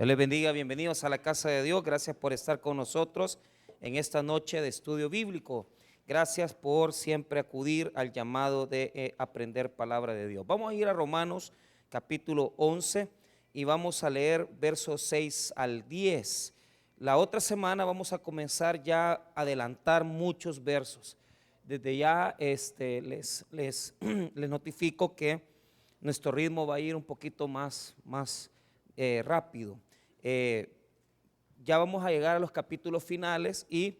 Dios les bendiga, bienvenidos a la casa de Dios. Gracias por estar con nosotros en esta noche de estudio bíblico. Gracias por siempre acudir al llamado de aprender palabra de Dios. Vamos a ir a Romanos capítulo 11 y vamos a leer versos 6 al 10. La otra semana vamos a comenzar ya a adelantar muchos versos. Desde ya les notifico que nuestro ritmo va a ir un poquito más rápido. Ya vamos a llegar a los capítulos finales y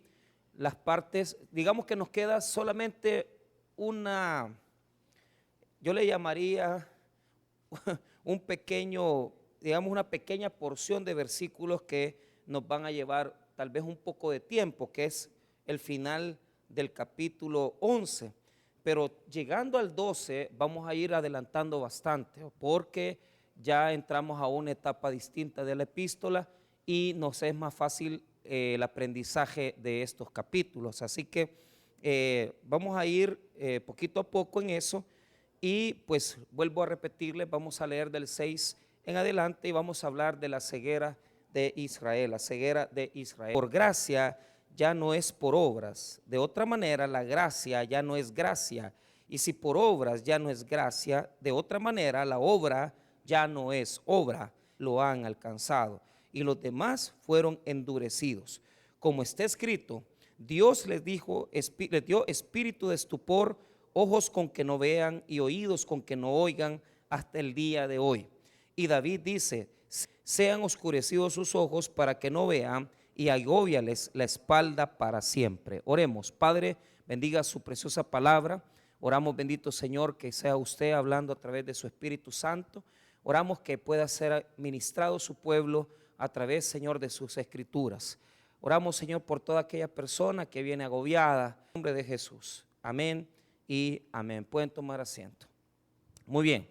las partes, digamos que nos queda solamente una, yo le llamaría un pequeño, digamos una pequeña porción de versículos que nos van a llevar tal vez un poco de tiempo, que es el final del capítulo 11. Pero llegando al 12 vamos a ir adelantando bastante, porque ya entramos a una etapa distinta de la epístola y nos es más fácil el aprendizaje de estos capítulos. Así que vamos a ir poquito a poco en eso y pues vuelvo a repetirles, vamos a leer del 6 en adelante y vamos a hablar de la ceguera de Israel, la ceguera de Israel. Por gracia ya no es por obras, de otra manera la gracia ya no es gracia, y si por obras ya no es gracia, de otra manera la obra ya no es obra, lo han alcanzado, y los demás fueron endurecidos. Como está escrito, Dios les dio espíritu de estupor, ojos con que no vean y oídos con que no oigan hasta el día de hoy. Y David dice, sean oscurecidos sus ojos para que no vean y agóbiales la espalda para siempre. Oremos. Padre, bendiga su preciosa palabra. Oramos, bendito Señor, que sea usted hablando a través de su Espíritu Santo. Oramos que pueda ser ministrado su pueblo a través, Señor, de sus escrituras. Oramos, Señor, por toda aquella persona que viene agobiada. En nombre de Jesús. Amén y amén. Pueden tomar asiento. Muy bien.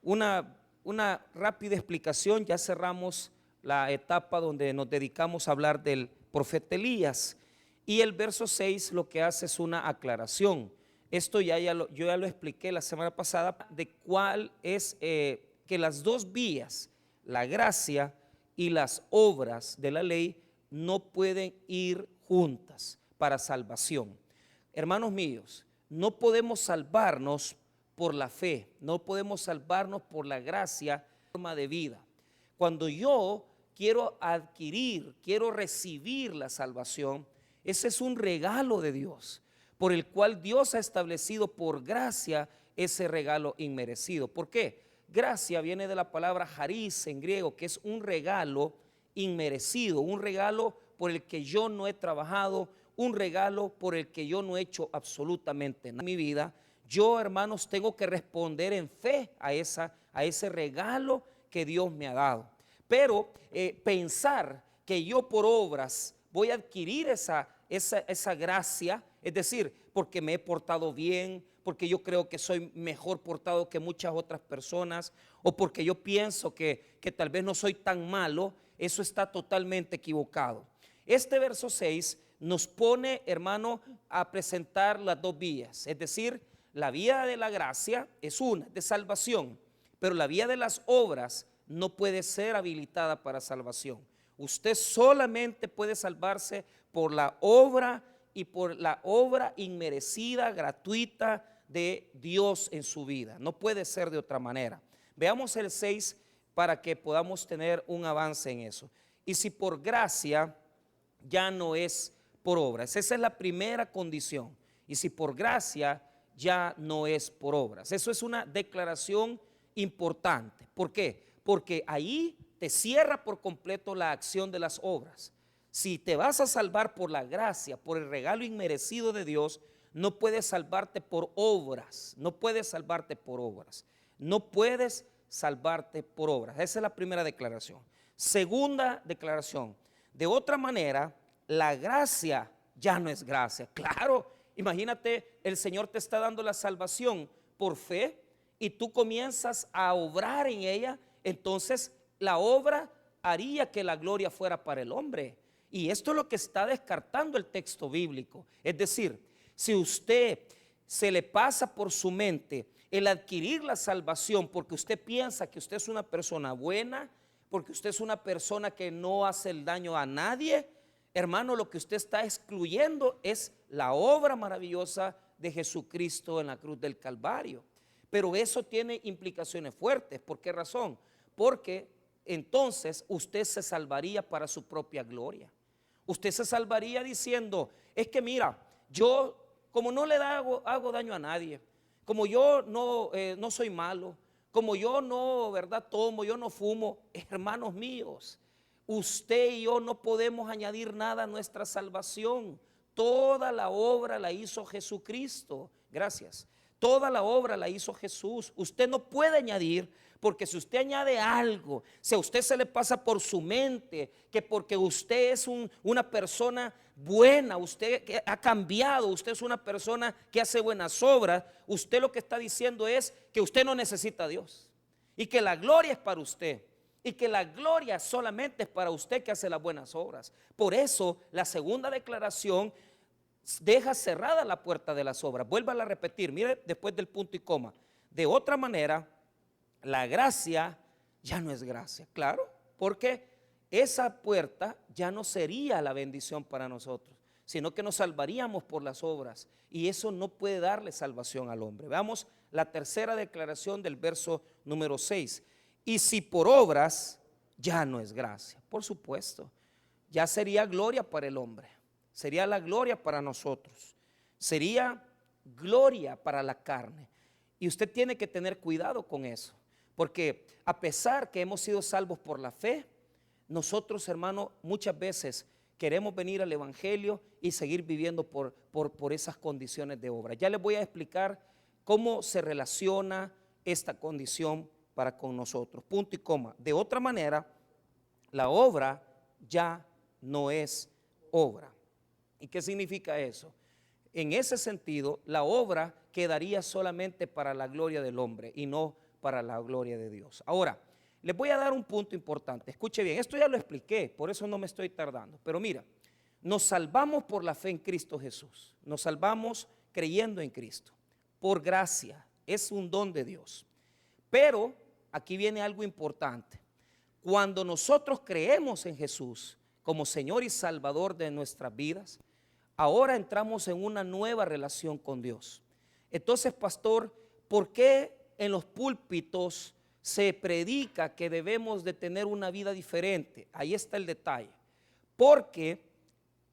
Una rápida explicación. Ya cerramos la etapa donde nos dedicamos a hablar del profeta Elías. Y el verso 6 lo que hace es una aclaración. Esto yo ya lo expliqué la semana pasada, de cuál es que las dos vías, la gracia y las obras de la ley, no pueden ir juntas para salvación. Hermanos míos, no podemos salvarnos por la fe, no podemos salvarnos por la gracia, forma de vida. Cuando yo quiero adquirir, quiero recibir la salvación, ese es un regalo de Dios, por el cual Dios ha establecido por gracia ese regalo inmerecido. ¿Por qué? Gracia viene de la palabra charis en griego, que es un regalo inmerecido, un regalo por el que yo no he trabajado, un regalo por el que yo no he hecho absolutamente nada en mi vida. Yo, hermanos, tengo que responder en fe a ese regalo que Dios me ha dado. Pero pensar que yo por obras voy a adquirir esa gracia, es decir, porque me he portado bien, porque yo creo que soy mejor portado que muchas otras personas, o porque yo pienso que tal vez no soy tan malo, eso está totalmente equivocado. Este verso 6 nos pone, hermano, a presentar las dos vías, es decir, la vía de la gracia es una, de salvación, pero la vía de las obras no puede ser habilitada para salvación. Usted solamente puede salvarse por la obra y por la obra inmerecida, gratuita de Dios en su vida. No puede ser de otra manera. Veamos el 6 para que podamos tener un avance en eso. Y si por gracia ya no es por obras. Esa es la primera condición. Y si por gracia ya no es por obras. Eso es una declaración importante. ¿Por qué? Porque ahí te cierra por completo la acción de las obras. Si te vas a salvar por la gracia, por el regalo inmerecido de Dios, no puedes salvarte por obras, no puedes salvarte por obras, no puedes salvarte por obras. Esa es la primera declaración. Segunda declaración, de otra manera, la gracia ya no es gracia. Claro, imagínate, el Señor te está dando la salvación por fe y tú comienzas a obrar en ella, entonces la obra haría que la gloria fuera para el hombre. Y esto es lo que está descartando el texto bíblico. Es decir, si usted se le pasa por su mente el adquirir la salvación porque usted piensa que usted es una persona buena, porque usted es una persona que no hace el daño a nadie, hermano, lo que usted está excluyendo es la obra maravillosa de Jesucristo en la cruz del Calvario. Pero eso tiene implicaciones fuertes. ¿Por qué razón? Porque entonces usted se salvaría para su propia gloria. Usted se salvaría diciendo, es que mira, yo como no le hago daño a nadie, como yo no soy malo, como yo no, ¿verdad?, tomo, yo no fumo, hermanos míos, usted y yo no podemos añadir nada a nuestra salvación. Toda la obra la hizo Jesucristo. Gracias. Toda la obra la hizo Jesús. Usted no puede añadir, porque si usted añade algo, si a usted se le pasa por su mente que porque usted es una persona buena, usted que ha cambiado, usted es una persona que hace buenas obras, usted lo que está diciendo es que usted no necesita a Dios y que la gloria es para usted. Y que la gloria solamente es para usted que hace las buenas obras. Por eso la segunda declaración deja cerrada la puerta de las obras. Vuélvala a repetir, mire después del punto y coma. De otra manera, la gracia ya no es gracia. Claro, porque esa puerta ya no sería la bendición para nosotros, sino que nos salvaríamos por las obras. Y eso no puede darle salvación al hombre. Veamos la tercera declaración del verso número 6. Y si por obras, ya no es gracia. Por supuesto, ya sería gloria para el hombre. Sería la gloria para nosotros. Sería gloria para la carne. Y usted tiene que tener cuidado con eso. Porque a pesar que hemos sido salvos por la fe, nosotros, hermano, muchas veces queremos venir al evangelio y seguir viviendo por esas condiciones de obra. Ya les voy a explicar cómo se relaciona esta condición para con nosotros, punto y coma. De otra manera, la obra ya no es obra. ¿Y qué significa eso? En ese sentido, la obra quedaría solamente para la gloria del hombre y no para la gloria de Dios. Ahora, les voy a dar un punto importante. Escuche bien, esto ya lo expliqué, por eso no me estoy tardando. Pero mira, nos salvamos por la fe en Cristo Jesús. Nos salvamos creyendo en Cristo. Por gracia, es un don de Dios. Pero aquí viene algo importante. Cuando nosotros creemos en Jesús como Señor y Salvador de nuestras vidas, ahora entramos en una nueva relación con Dios. Entonces, pastor, ¿por qué en los púlpitos se predica que debemos de tener una vida diferente? Ahí está el detalle. Porque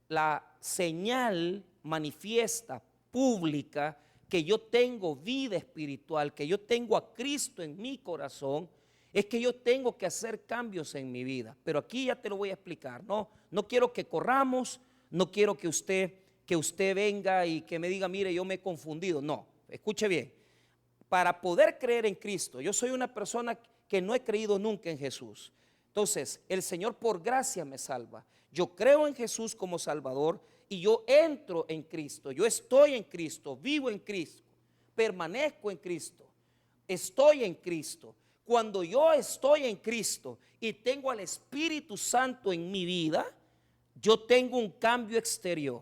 la señal manifiesta, pública, que yo tengo vida espiritual, que yo tengo a Cristo en mi corazón, es que yo tengo que hacer cambios en mi vida. Pero aquí ya te lo voy a explicar. No quiero que corramos, no quiero que usted venga y que me diga, mire, yo me he confundido. No, escuche bien. Para poder creer en Cristo, yo soy una persona que no he creído nunca en Jesús. Entonces, el Señor por gracia me salva. Yo creo en Jesús como Salvador y yo entro en Cristo. Yo estoy en Cristo, vivo en Cristo, permanezco en Cristo, estoy en Cristo. Cuando yo estoy en Cristo y tengo al Espíritu Santo en mi vida, yo tengo un cambio exterior.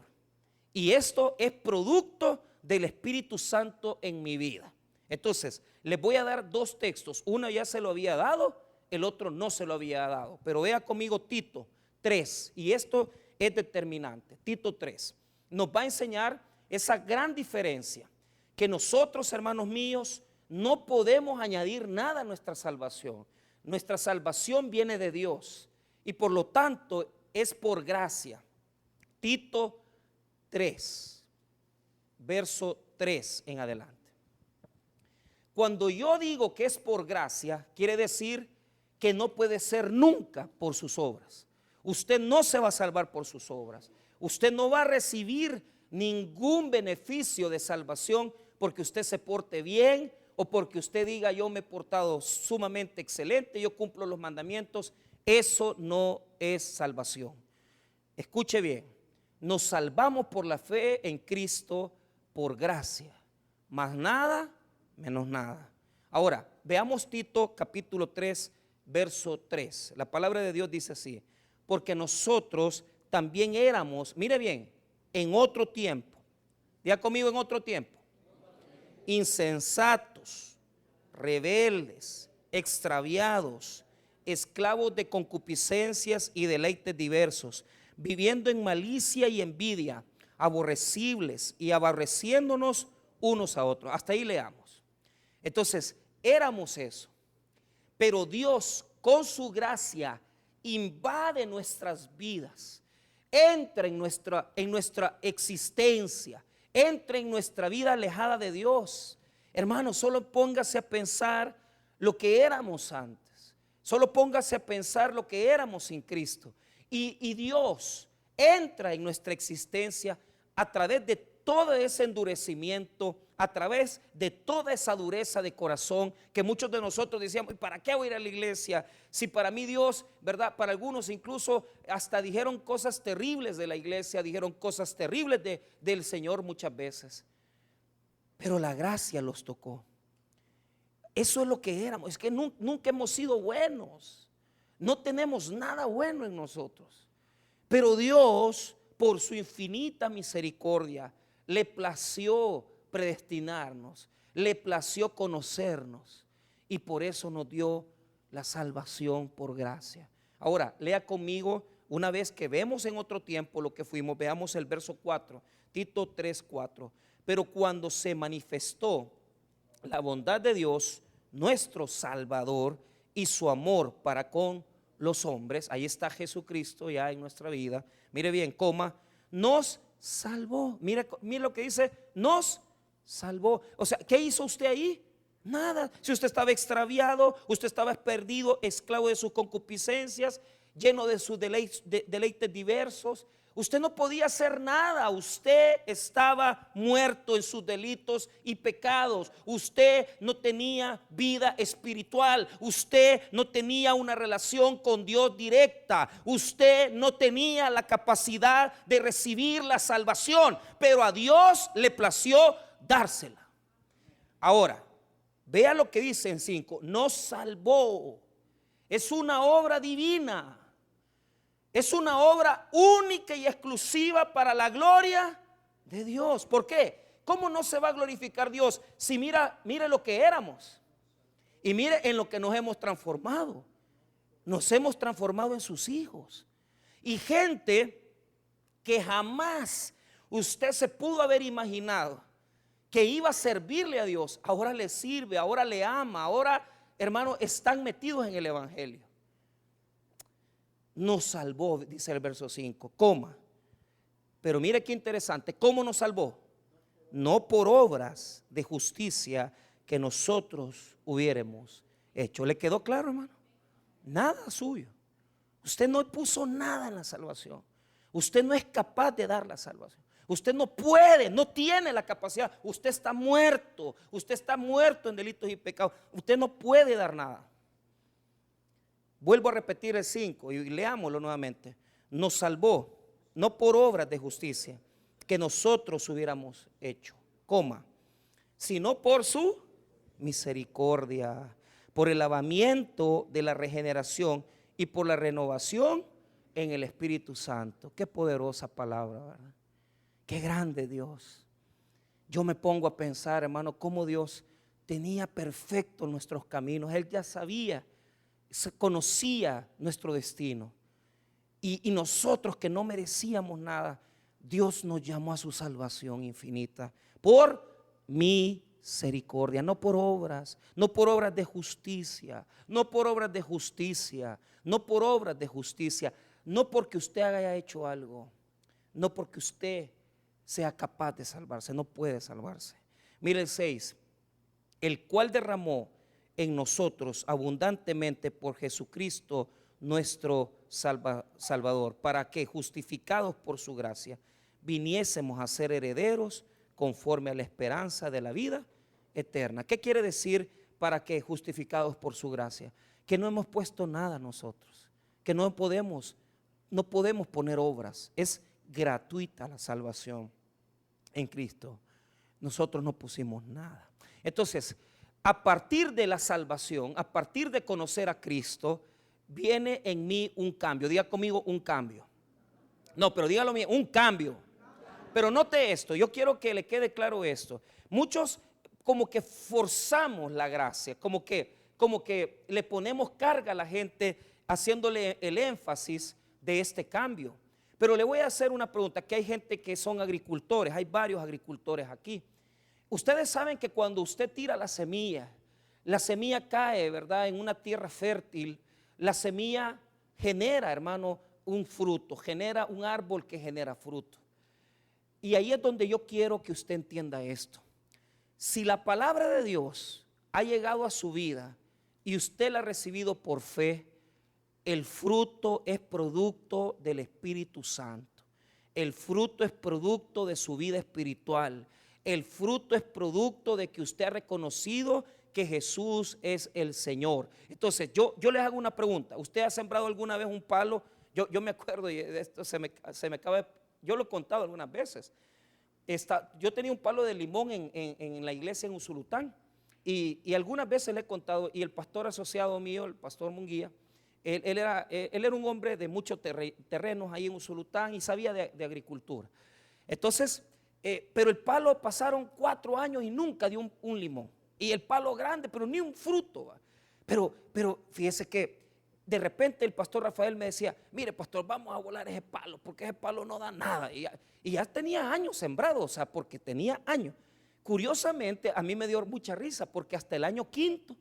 Y esto es producto del Espíritu Santo en mi vida. Entonces, les voy a dar dos textos. Uno ya se lo había dado, el otro no se lo había dado. Pero vea conmigo Tito 3. Y esto es determinante. Tito 3 nos va a enseñar esa gran diferencia. Que nosotros, hermanos míos, no podemos añadir nada a nuestra salvación. Nuestra salvación viene de Dios. Y por lo tanto, es por gracia. Tito 3, verso 3 en adelante. Cuando yo digo que es por gracia, quiere decir que no puede ser nunca por sus obras. Usted no se va a salvar por sus obras. Usted no va a recibir ningún beneficio de salvación porque usted se porte bien o porque usted diga yo me he portado sumamente excelente, yo cumplo los mandamientos. Eso no es salvación. Escuche bien, nos salvamos por la fe en Cristo por gracia, más nada, menos nada. Ahora, veamos Tito capítulo 3, verso 3. La palabra de Dios dice así: porque nosotros también éramos, mire bien, en otro tiempo, diga conmigo, en otro tiempo, insensatos, rebeldes, extraviados, esclavos de concupiscencias y deleites diversos, viviendo en malicia y envidia, aborrecibles y aborreciéndonos unos a otros. Hasta ahí leamos. Entonces, éramos eso. Pero Dios, con su gracia, invade nuestras vidas, entra en nuestra existencia, entra en nuestra vida alejada de Dios. Hermano, solo póngase a pensar lo que éramos antes. Solo póngase a pensar lo que éramos sin Cristo. Y Dios entra en nuestra existencia a través de todo ese endurecimiento, a través de toda esa dureza de corazón que muchos de nosotros decíamos: ¿para qué voy a ir a la iglesia? Si para mí Dios, ¿verdad? Para algunos incluso hasta dijeron cosas terribles de la iglesia, dijeron cosas terribles del Señor muchas veces. Pero la gracia los tocó. Eso es lo que éramos. Es que nunca hemos sido buenos. No tenemos nada bueno en nosotros. Pero Dios, por su infinita misericordia, le plació predestinarnos, le plació conocernos, y por eso nos dio la salvación por gracia. Ahora, lea conmigo, una vez que vemos en otro tiempo lo que fuimos, veamos el verso 4, Tito 3:4. Pero cuando se manifestó la bondad de Dios, nuestro Salvador, y su amor para con los hombres, ahí está Jesucristo ya en nuestra vida, mire bien, coma, nos salvó. Mire lo que dice, nos salvó. O sea, ¿qué hizo usted ahí? Nada. Si usted estaba extraviado, usted estaba perdido, esclavo de sus concupiscencias, lleno de sus deleites diversos, usted no podía hacer nada. Usted estaba muerto en sus delitos y pecados. Usted no tenía vida espiritual. Usted no tenía una relación con Dios directa. Usted no tenía la capacidad de recibir la salvación, pero a Dios le plació dársela. Ahora, vea lo que dice en 5. Nos salvó. Es una obra divina. Es una obra única y exclusiva para la gloria de Dios. ¿Por qué? ¿Cómo no se va a glorificar Dios si mire lo que éramos? Y mire en lo que nos hemos transformado. Nos hemos transformado en sus hijos. Y gente que jamás usted se pudo haber imaginado que iba a servirle a Dios, ahora le sirve, ahora le ama, ahora, hermano, están metidos en el evangelio. Nos salvó, dice el verso 5, coma. Pero mire qué interesante, ¿cómo nos salvó? No por obras de justicia que nosotros hubiéramos hecho. ¿Le quedó claro, hermano? Nada suyo. Usted no puso nada en la salvación. Usted no es capaz de dar la salvación. Usted no puede, no tiene la capacidad. Usted está muerto. Usted está muerto en delitos y pecados. Usted no puede dar nada. Vuelvo a repetir el 5 y leámoslo nuevamente. Nos salvó, no por obras de justicia que nosotros hubiéramos hecho, coma, sino por su misericordia, por el lavamiento de la regeneración y por la renovación en el Espíritu Santo. Qué poderosa palabra, ¿verdad? Qué grande Dios. Yo me pongo a pensar, hermano, cómo Dios tenía perfectos nuestros caminos. Él ya sabía, conocía nuestro destino, y nosotros que no merecíamos nada, Dios nos llamó a su salvación infinita por misericordia, no por obras, no por obras de justicia, no por obras de justicia, no por obras de justicia, no porque usted haya hecho algo, no porque usted sea capaz de salvarse, no puede salvarse. Mire el 6, el cual derramó en nosotros abundantemente por Jesucristo nuestro Salvador, para que, justificados por su gracia, viniésemos a ser herederos conforme a la esperanza de la vida eterna. ¿Qué quiere decir para que, justificados por su gracia? Que no hemos puesto nada nosotros, que no podemos poner obras. Es gratuita la salvación en Cristo. Nosotros no pusimos nada. Entonces, a partir de la salvación, a partir de conocer a Cristo, viene en mí un cambio. Diga conmigo, un cambio. No, pero dígalo bien, un cambio. Pero note esto, yo quiero que le quede claro esto. Muchos como que forzamos la gracia, como que como que le ponemos carga a la gente haciéndole el énfasis de este cambio. Pero le voy a hacer una pregunta, que hay gente que son agricultores, hay varios agricultores aquí. Ustedes saben que cuando usted tira la semilla cae, ¿verdad?, en una tierra fértil. La semilla genera, hermano, un fruto, genera un árbol que genera fruto. Y ahí es donde yo quiero que usted entienda esto. Si la palabra de Dios ha llegado a su vida y usted la ha recibido por fe, el fruto es producto del Espíritu Santo. El fruto es producto de su vida espiritual. El fruto es producto de que usted ha reconocido que Jesús es el Señor. Entonces yo les hago una pregunta. ¿Usted ha sembrado alguna vez un palo? Yo me acuerdo, y esto se me acaba, yo lo he contado algunas veces. Yo tenía un palo de limón en la iglesia en Usulután, y algunas veces le he contado, y el pastor asociado mío, el pastor Munguía, él era un hombre de muchos terrenos ahí en Usulután y sabía de agricultura. Entonces, pero el palo pasaron 4 años y nunca dio un limón. Y el palo grande, pero ni un fruto. ¿Va? Pero fíjese que de repente el pastor Rafael me decía, mire pastor, vamos a volar ese palo, porque ese palo no da nada. Y ya tenía años sembrado, o sea, porque tenía años. Curiosamente, a mí me dio mucha risa, porque hasta el año 5º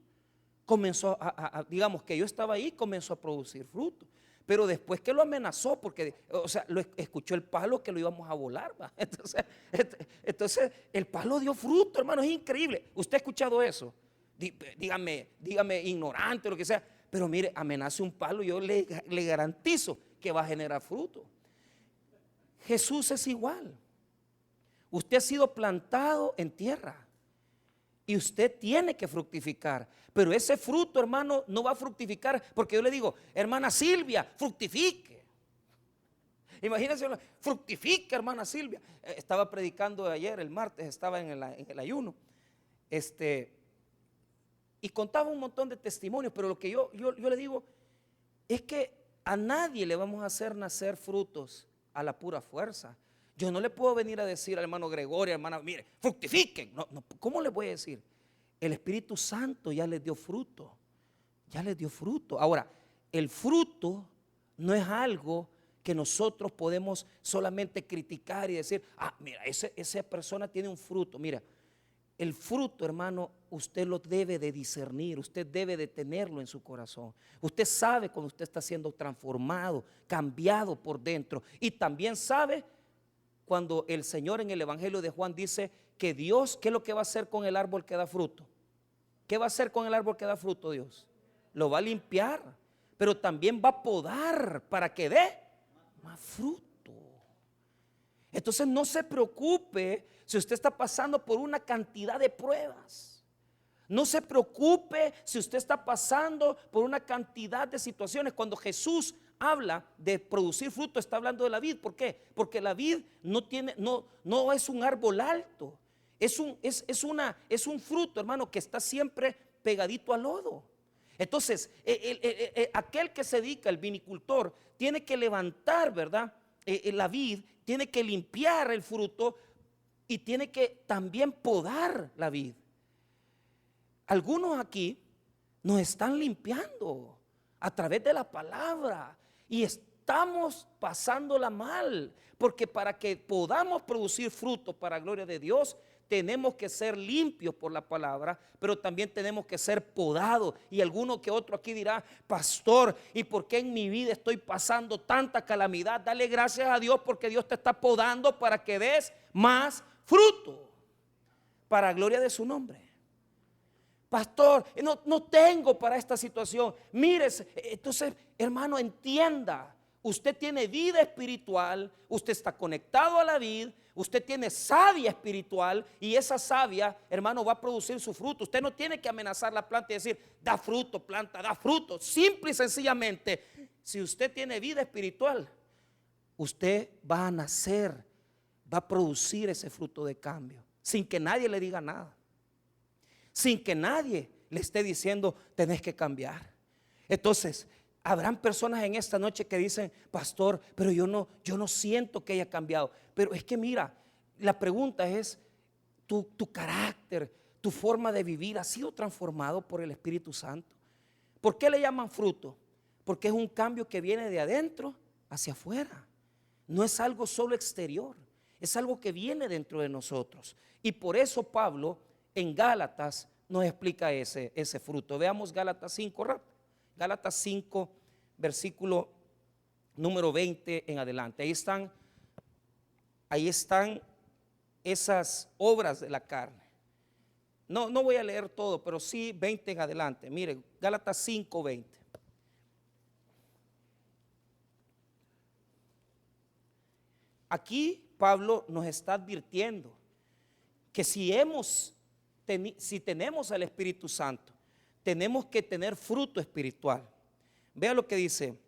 comenzó digamos que yo estaba ahí, comenzó a producir fruto. Pero después que lo amenazó, porque, o sea, escuchó el palo que lo íbamos a volar, ¿va? Entonces el palo dio fruto, hermano, es increíble. ¿Usted ha escuchado eso? Dígame ignorante o lo que sea, pero mire, amenace un palo, yo le garantizo que va a generar fruto. Jesús es igual. Usted ha sido plantado en tierra y usted tiene que fructificar, pero ese fruto, hermano, no va a fructificar porque yo le digo, hermana Silvia, fructifique. Imagínense, fructifique, hermana Silvia. Estaba predicando ayer, el martes, estaba en el ayuno, y contaba un montón de testimonios, pero lo que yo le digo es que a nadie le vamos a hacer nacer frutos a la pura fuerza. Yo no le puedo venir a decir al hermano Gregorio, hermana, mire, fructifiquen. No, ¿cómo le voy a decir? El Espíritu Santo ya les dio fruto. Ya les dio fruto. Ahora, el fruto no es algo que nosotros podemos solamente criticar y decir, mira, esa persona tiene un fruto. Mira, el fruto, hermano, usted lo debe de discernir, usted debe de tenerlo en su corazón. Usted sabe cuando usted está siendo transformado, cambiado por dentro, y también sabe cuando el Señor en el Evangelio de Juan dice que Dios, ¿qué es lo que va a hacer con el árbol que da fruto? ¿Qué va a hacer con el árbol que da fruto Dios? Lo va a limpiar, pero también va a podar para que dé más fruto. Entonces no se preocupe si usted está pasando por una cantidad de pruebas. No se preocupe si usted está pasando por una cantidad de situaciones. Cuando Jesús habla de producir fruto, está hablando de la vid. ¿Por qué? Porque la vid no es un árbol alto. Es un fruto, hermano, que está siempre pegadito al lodo. Entonces, aquel que se dedica, el vinicultor, tiene que levantar, ¿verdad? La vid, tiene que limpiar el fruto y tiene que también podar la vid. Algunos aquí nos están limpiando a través de la palabra y estamos pasándola mal, porque para que podamos producir fruto para la gloria de Dios, tenemos que ser limpios por la palabra, pero también tenemos que ser podados. Y alguno que otro aquí dirá, pastor, ¿y por qué en mi vida estoy pasando tanta calamidad? Dale gracias a Dios porque Dios te está podando para que des más fruto para la gloria de su nombre. Pastor, no tengo para esta situación. Mire, entonces, hermano, entienda. Usted tiene vida espiritual, usted está conectado a la vid, usted tiene savia espiritual y esa savia, hermano, va a producir su fruto. Usted no tiene que amenazar la planta y decir, da fruto, planta, da fruto. Simple y sencillamente, si usted tiene vida espiritual, usted va a nacer, va a producir ese fruto de cambio, sin que nadie le diga nada, sin que nadie le esté diciendo, tenés que cambiar. Entonces, habrán personas en esta noche que dicen, pastor, pero yo no siento que haya cambiado. Pero es que mira, la pregunta es tu carácter, tu forma de vivir ha sido transformado por el Espíritu Santo. ¿Por qué le llaman fruto? Porque es un cambio que viene de adentro hacia afuera. No es algo solo exterior, es algo que viene dentro de nosotros. Y por eso Pablo en Gálatas nos explica ese fruto. Veamos Gálatas 5 rápido. Gálatas 5, versículo número 20 en adelante. Ahí están esas obras de la carne. No voy a leer todo, pero sí 20 en adelante. Mire, Gálatas 5, 20. Aquí Pablo nos está advirtiendo que si tenemos al Espíritu Santo, tenemos que tener fruto espiritual. Vea lo que dice,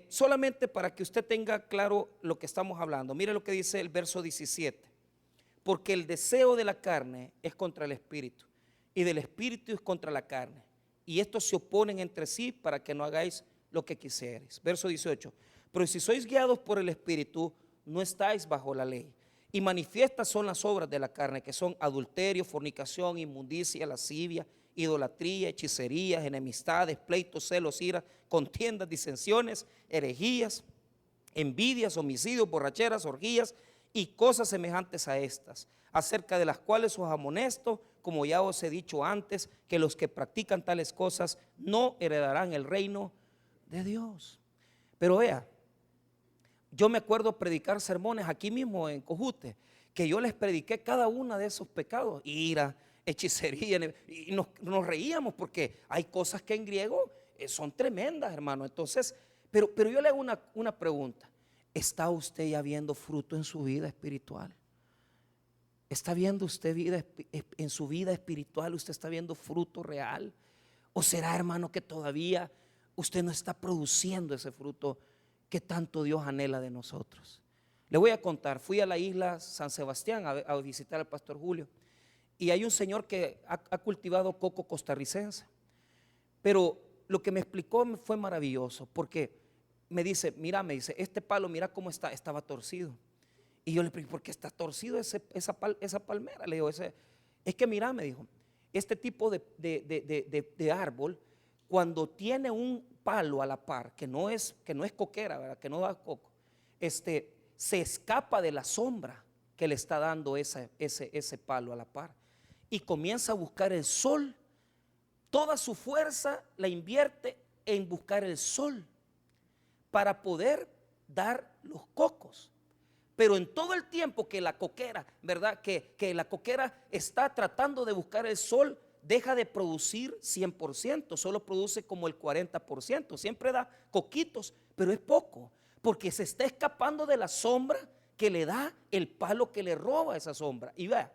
solamente para que usted tenga claro lo que estamos hablando. Mire lo que dice el verso 17. Porque el deseo de la carne es contra el espíritu, y del espíritu es contra la carne, y estos se oponen entre sí para que no hagáis lo que quisierais. Verso 18. Pero si sois guiados por el espíritu, no estáis bajo la ley. Y manifiestas son las obras de la carne, que son adulterio, fornicación, inmundicia, lascivia, idolatría, hechicerías, enemistades, pleitos, celos, iras, contiendas, disensiones, herejías, envidias, homicidios, borracheras, orgías y cosas semejantes a estas, acerca de las cuales os amonesto, como ya os he dicho antes, que los que practican tales cosas no heredarán el reino de Dios. Pero vea, yo me acuerdo predicar sermones aquí mismo en Cojute, que yo les prediqué cada uno de esos pecados, ira, hechicería, y nos reíamos porque hay cosas que en griego son tremendas, hermano. Entonces, pero yo le hago una pregunta. ¿Está usted ya viendo fruto en su vida espiritual? ¿Está viendo usted en su vida espiritual? ¿Usted está viendo fruto real? ¿O será, hermano, que todavía usted no está produciendo ese fruto que tanto Dios anhela de nosotros? Le voy a contar, fui a la isla San Sebastián a visitar al pastor Julio, y hay un señor que ha cultivado coco costarricense, pero lo que me explicó fue maravilloso, porque me dice, mira, este palo, mira cómo estaba torcido. Y yo le pregunté, ¿por qué está torcido esa palmera? Le digo, es que mira, me dijo, este tipo de árbol, cuando tiene un palo a la par, que no es coquera, ¿verdad? Que no da coco, se escapa de la sombra que le está dando ese palo a la par, y comienza a buscar el sol. Toda su fuerza la invierte en buscar el sol para poder dar los cocos. Pero en todo el tiempo que la coquera, ¿verdad? Que la coquera está tratando de buscar el sol, deja de producir 100%, solo produce como el 40%. Siempre da coquitos, pero es poco, porque se está escapando de la sombra que le da el palo que le roba esa sombra. Y vea,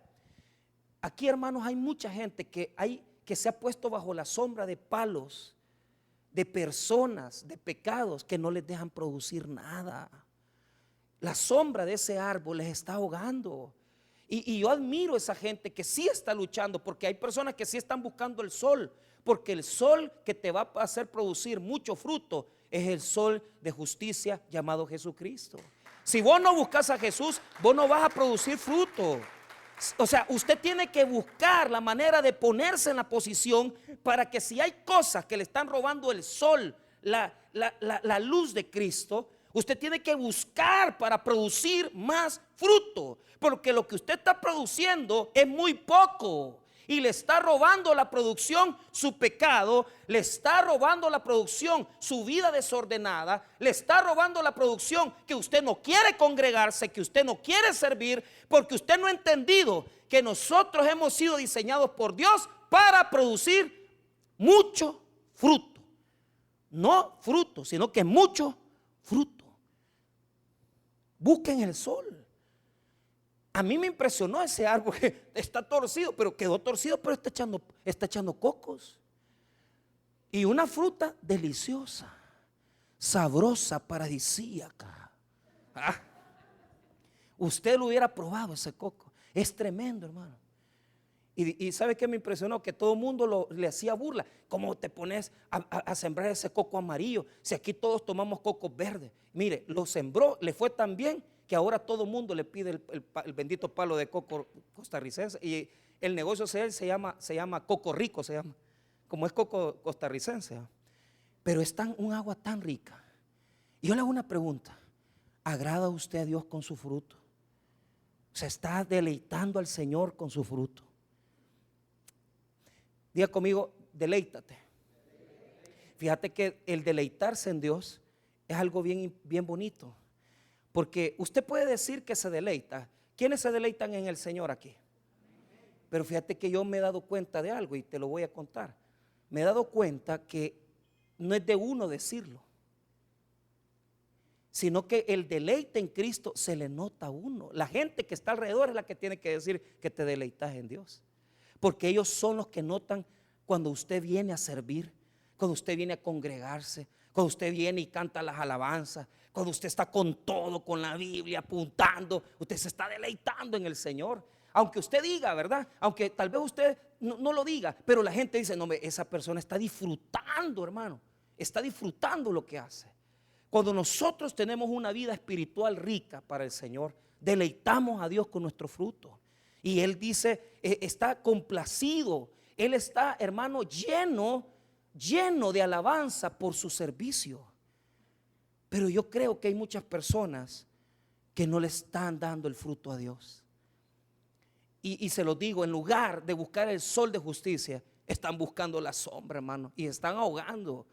aquí, hermanos, hay mucha gente que se ha puesto bajo la sombra de palos, de personas, de pecados que no les dejan producir nada. La sombra de ese árbol les está ahogando. Y yo admiro a esa gente que sí está luchando, porque hay personas que sí están buscando el sol, porque el sol que te va a hacer producir mucho fruto es el sol de justicia llamado Jesucristo. Si vos no buscas a Jesús, vos no vas a producir fruto. O sea, usted tiene que buscar la manera de ponerse en la posición para que si hay cosas que le están robando el sol, la luz de Cristo, usted tiene que buscar para producir más fruto, porque lo que usted está produciendo es muy poco y le está robando la producción su pecado, le está robando la producción su vida desordenada, le está robando la producción que usted no quiere congregarse, que usted no quiere servir, porque usted no ha entendido que nosotros hemos sido diseñados por Dios para producir mucho fruto. No fruto, sino que mucho fruto. Busquen el sol. A mí me impresionó ese árbol que está torcido, pero quedó torcido, pero está echando cocos. Y una fruta deliciosa, sabrosa, paradisíaca. Usted lo hubiera probado ese coco. Es tremendo, hermano. Y ¿sabe qué me impresionó? Que todo el mundo le hacía burla. ¿Cómo te pones a sembrar ese coco amarillo? Si aquí todos tomamos cocos verdes. Mire, lo sembró, le fue tan bien que ahora todo el mundo le pide el bendito palo de coco costarricense. El negocio de él se llama Coco Rico, se llama, como es coco costarricense. Pero es un agua tan rica. Y yo le hago una pregunta: ¿agrada usted a Dios con su fruto? ¿Se está deleitando al Señor con su fruto? Diga conmigo, deleítate. Fíjate que el deleitarse en Dios es algo bien, bien bonito. Porque usted puede decir que se deleita. ¿Quiénes se deleitan en el Señor aquí? Pero fíjate que yo me he dado cuenta de algo y te lo voy a contar. Me he dado cuenta que no es de uno decirlo, sino que el deleite en Cristo se le nota a uno. La gente que está alrededor es la que tiene que decir que te deleitas en Dios, porque ellos son los que notan cuando usted viene a servir, cuando usted viene a congregarse, cuando usted viene y canta las alabanzas, cuando usted está con todo, con la Biblia apuntando, usted se está deleitando en el Señor. Aunque usted diga, ¿verdad? Aunque tal vez usted no lo diga, pero la gente dice: no, esa persona está disfrutando, hermano, está disfrutando lo que hace. Cuando nosotros tenemos una vida espiritual rica para el Señor, deleitamos a Dios con nuestro fruto. Y Él dice, está complacido, Él está, hermano, lleno de alabanza por su servicio. Pero yo creo que hay muchas personas que no le están dando el fruto a Dios. Y se lo digo, en lugar de buscar el sol de justicia, están buscando la sombra, hermano, y están ahogando.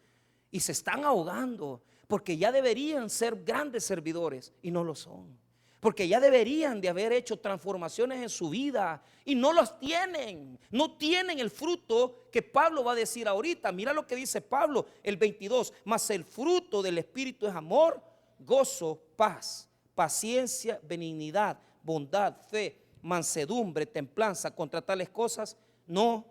Y se están ahogando, porque ya deberían ser grandes servidores y no lo son. Porque ya deberían de haber hecho transformaciones en su vida y no los tienen. No tienen el fruto que Pablo va a decir ahorita. Mira lo que dice Pablo, el 22. Mas el fruto del Espíritu es amor, gozo, paz, paciencia, benignidad, bondad, fe, mansedumbre, templanza. Contra tales cosas no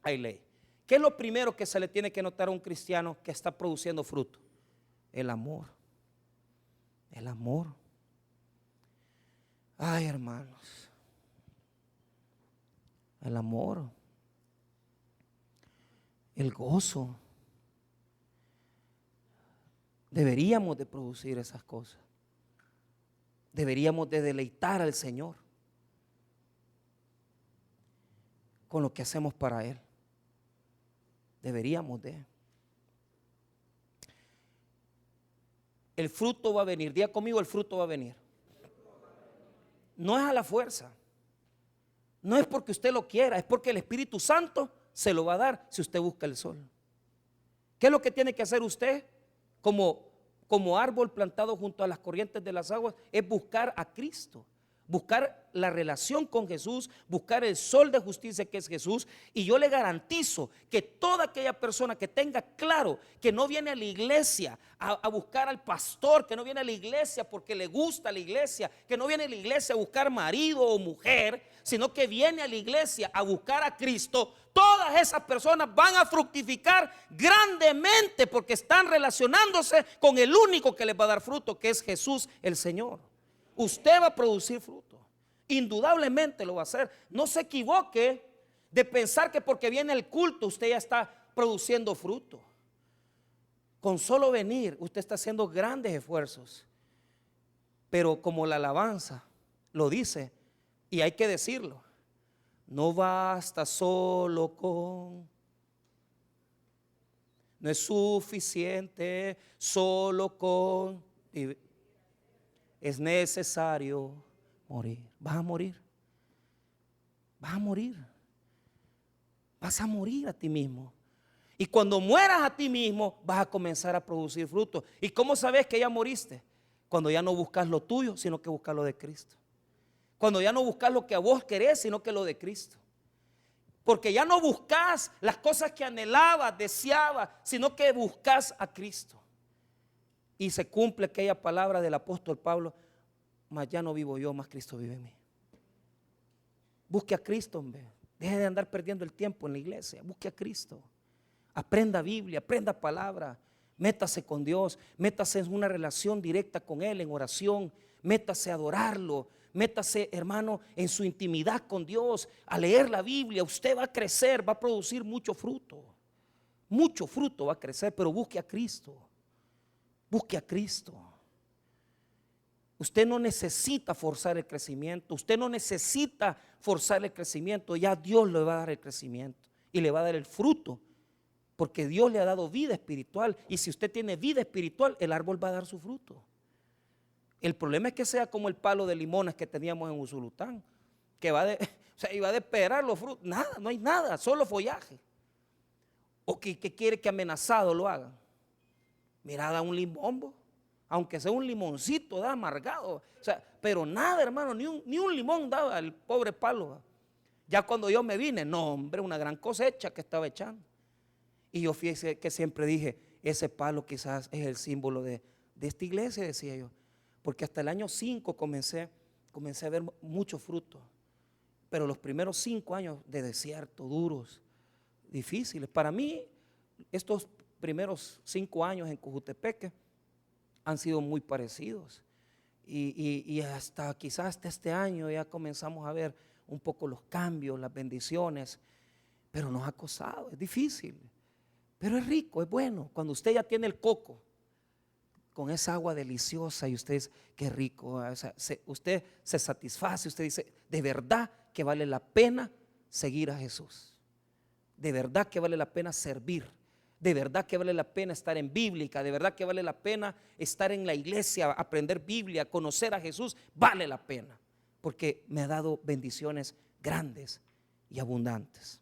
hay ley. ¿Qué es lo primero que se le tiene que notar a un cristiano que está produciendo fruto? El amor. El amor. Ay, hermanos, el amor, el gozo. Deberíamos de producir esas cosas. Deberíamos de deleitar al Señor con lo que hacemos para Él. Deberíamos de. El fruto va a venir. Diga conmigo, el fruto va a venir. No es a la fuerza, no es porque usted lo quiera, es porque el Espíritu Santo se lo va a dar si usted busca el sol. ¿Qué es lo que tiene que hacer usted como árbol plantado junto a las corrientes de las aguas? Es buscar a Cristo, buscar la relación con Jesús, buscar el sol de justicia que es Jesús. Y yo le garantizo que toda aquella persona que tenga claro que no viene a la iglesia a buscar al pastor, que no viene a la iglesia porque le gusta la iglesia, que no viene a la iglesia a buscar marido o mujer, sino que viene a la iglesia a buscar a Cristo, todas esas personas van a fructificar grandemente porque están relacionándose con el único que les va a dar fruto, que es Jesús el Señor. Usted va a producir fruto, indudablemente lo va a hacer. No se equivoque de pensar que porque viene el culto usted ya está produciendo fruto. Con solo venir usted está haciendo grandes esfuerzos. Pero como la alabanza lo dice, y hay que decirlo, no basta solo con, no es suficiente solo con, es necesario morir. Vas a morir. Vas a morir. Vas a morir a ti mismo. Y cuando mueras a ti mismo, vas a comenzar a producir frutos. ¿Y cómo sabes que ya moriste? Cuando ya no buscas lo tuyo, sino que buscas lo de Cristo. Cuando ya no buscas lo que a vos querés, sino que lo de Cristo. Porque ya no buscas las cosas que anhelabas, deseabas, sino que buscas a Cristo. Y se cumple aquella palabra del apóstol Pablo: mas ya no vivo yo, mas Cristo vive en mí. Busque a Cristo, hombre. Deje de andar perdiendo el tiempo en la iglesia. Busque a Cristo. Aprenda Biblia, aprenda palabra. Métase con Dios, métase en una relación directa con Él, en oración. Métase a adorarlo. Métase, hermano, en su intimidad con Dios, a leer la Biblia. Usted va a crecer, va a producir mucho fruto. Mucho fruto va a crecer, pero busque a Cristo. Busque a Cristo. Usted no necesita forzar el crecimiento. Usted no necesita forzar el crecimiento. Ya Dios le va a dar el crecimiento y le va a dar el fruto. Porque Dios le ha dado vida espiritual. Y si usted tiene vida espiritual, el árbol va a dar su fruto. El problema es que sea como el palo de limones que teníamos en Usulután, que iba a despegar los frutos. Nada, no hay nada, solo follaje. O que quiere que amenazado lo hagan. Mira, da un limón, aunque sea un limoncito, da amargado. O sea, pero nada, hermano, ni un limón daba el pobre palo. Ya cuando yo me vine, no, hombre, una gran cosecha que estaba echando. Y yo fíjese que siempre dije, ese palo quizás es el símbolo de esta iglesia, decía yo. Porque hasta el año 5 comencé a ver mucho fruto. Pero los primeros 5 años de desierto, duros, difíciles. Para mí, estos primeros 5 años en Cojutepeque han sido muy parecidos. Y hasta quizás hasta este año ya comenzamos a ver un poco los cambios, las bendiciones. Pero nos ha costado, es difícil. Pero es rico, es bueno. Cuando usted ya tiene el coco con esa agua deliciosa y usted dice, qué rico, o sea, usted se satisface, usted dice, de verdad que vale la pena seguir a Jesús. De verdad que vale la pena servir. De verdad que vale la pena estar en bíblica. De verdad que vale la pena estar en la iglesia, aprender Biblia, conocer a Jesús. Vale la pena, porque me ha dado bendiciones grandes y abundantes.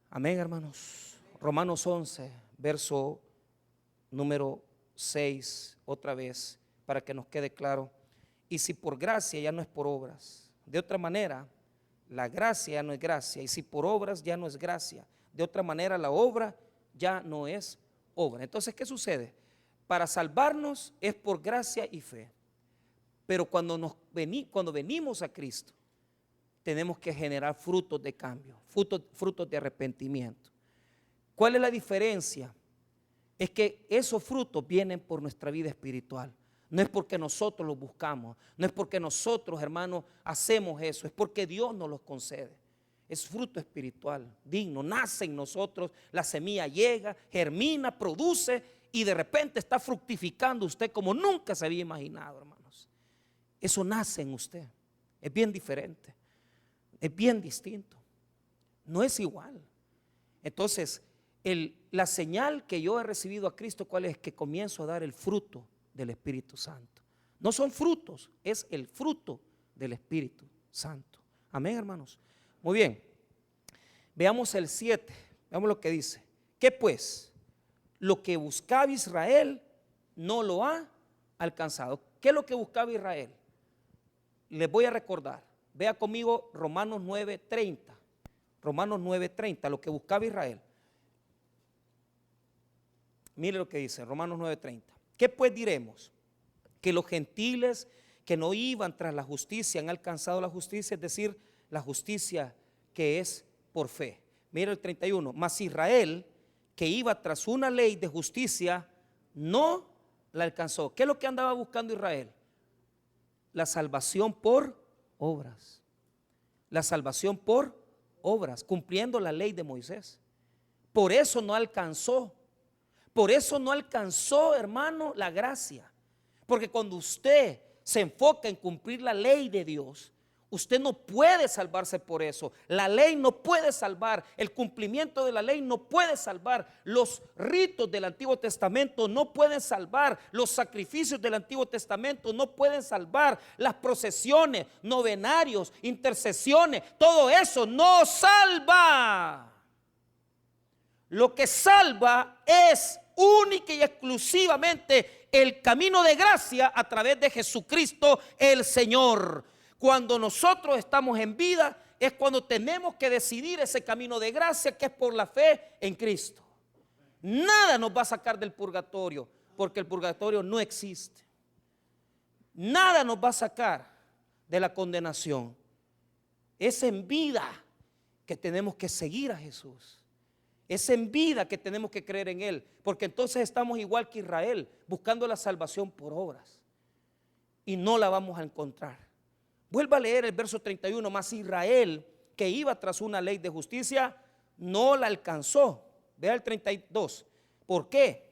Amén, hermanos. Romanos 11, verso número 6, otra vez, para que nos quede claro. Y si por gracia, ya no es por obras. De otra manera, la gracia ya no es gracia. Y si por obras, ya no es gracia. De otra manera, la obra ya no es obra. Entonces, ¿qué sucede? Para salvarnos es por gracia y fe. Pero cuando venimos a Cristo, tenemos que generar frutos de cambio, frutos de arrepentimiento. ¿Cuál es la diferencia? Es que esos frutos vienen por nuestra vida espiritual. No es porque nosotros los buscamos, no es porque nosotros, hermanos, hacemos eso, es porque Dios nos los concede. Es fruto espiritual, digno, nace en nosotros, la semilla llega, germina, produce y de repente está fructificando usted como nunca se había imaginado, hermanos. Eso nace en usted, es bien diferente, es bien distinto, no es igual. Entonces, la señal que yo he recibido a Cristo, ¿cuál es? Que comienzo a dar el fruto del Espíritu Santo. No son frutos, es el fruto del Espíritu Santo. Amén, hermanos. Muy bien, veamos el 7, veamos lo que dice. ¿Qué pues? Lo que buscaba Israel no lo ha alcanzado. ¿Qué es lo que buscaba Israel? Les voy a recordar, vea conmigo Romanos 9:30. Romanos 9:30, lo que buscaba Israel. Mire lo que dice Romanos 9:30. ¿Qué pues diremos? Que los gentiles que no iban tras la justicia han alcanzado la justicia, es decir, la justicia que es por fe. Mira el 31. Mas Israel, que iba tras una ley de justicia, no la alcanzó. ¿Qué es lo que andaba buscando Israel? La salvación por obras. La salvación por obras, cumpliendo la ley de Moisés. Por eso no alcanzó. Por eso no alcanzó, hermano, la gracia. Porque cuando usted se enfoca en cumplir la ley de Dios, usted no puede salvarse por eso. La ley no puede salvar. El cumplimiento de la ley no puede salvar. Los ritos del Antiguo Testamento no pueden salvar. Los sacrificios del Antiguo Testamento no pueden salvar. Las procesiones, novenarios, intercesiones, todo eso no salva. Lo que salva es única y exclusivamente el camino de gracia a través de Jesucristo el Señor. Cuando nosotros estamos en vida es cuando tenemos que decidir ese camino de gracia que es por la fe en Cristo. Nada nos va a sacar del purgatorio, porque el purgatorio no existe. Nada nos va a sacar de la condenación. Es en vida que tenemos que seguir a Jesús. Es en vida que tenemos que creer en Él, porque entonces estamos igual que Israel, buscando la salvación por obras y no la vamos a encontrar. Vuelva a leer el verso 31, mas Israel, que iba tras una ley de justicia, no la alcanzó. Vea el 32. ¿Por qué?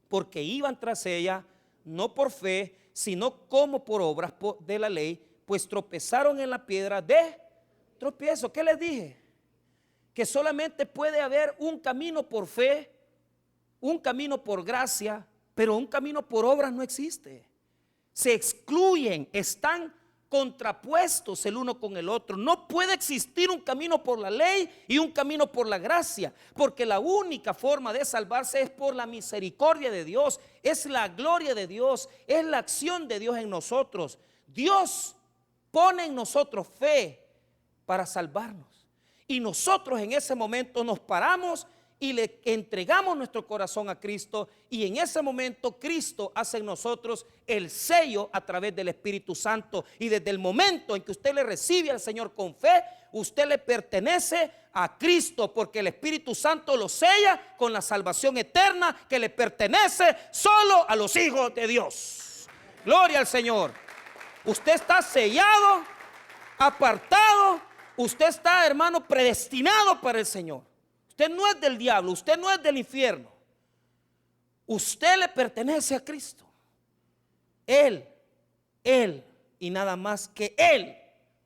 Porque iban tras ella, no por fe, sino como por obras de la ley, pues tropezaron en la piedra de tropiezo. ¿Qué les dije? Que solamente puede haber un camino por fe, un camino por gracia, pero un camino por obras no existe. Se excluyen, están contrapuestos el uno con el otro. No puede existir un camino por la ley y un camino por la gracia, porque la única forma de salvarse es por la misericordia de Dios, es la gloria de Dios, es la acción de Dios en nosotros. Dios pone en nosotros fe para salvarnos, y nosotros en ese momento nos paramos y le entregamos nuestro corazón a Cristo, y en ese momento Cristo hace en nosotros el sello a través del Espíritu Santo, y desde el momento en que usted le recibe al Señor con fe, usted le pertenece a Cristo, porque el Espíritu Santo lo sella con la salvación eterna que le pertenece solo a los hijos de Dios. Gloria al Señor. Usted está sellado, apartado, usted está, hermano, predestinado para el Señor. Usted no es del diablo, usted no es del infierno. Usted le pertenece a Cristo. Él y nada más que Él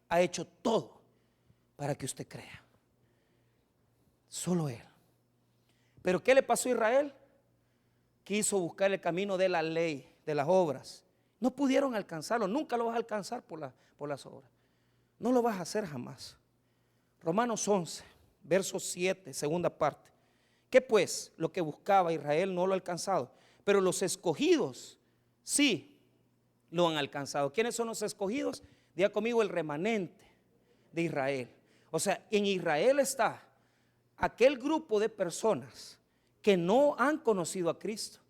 ha hecho todo para que usted crea. Solo Él. Pero ¿qué le pasó a Israel? Quiso buscar el camino de la ley, de las obras. No pudieron alcanzarlo. Nunca lo vas a alcanzar por las obras. No lo vas a hacer jamás. Romanos 11. Verso 7, segunda parte. ¿Qué pues? Lo que buscaba Israel no lo ha alcanzado, pero los escogidos sí lo han alcanzado. ¿Quiénes son los escogidos? Diga conmigo, el remanente de Israel. O sea, en Israel está aquel grupo de personas que no han conocido a Cristo,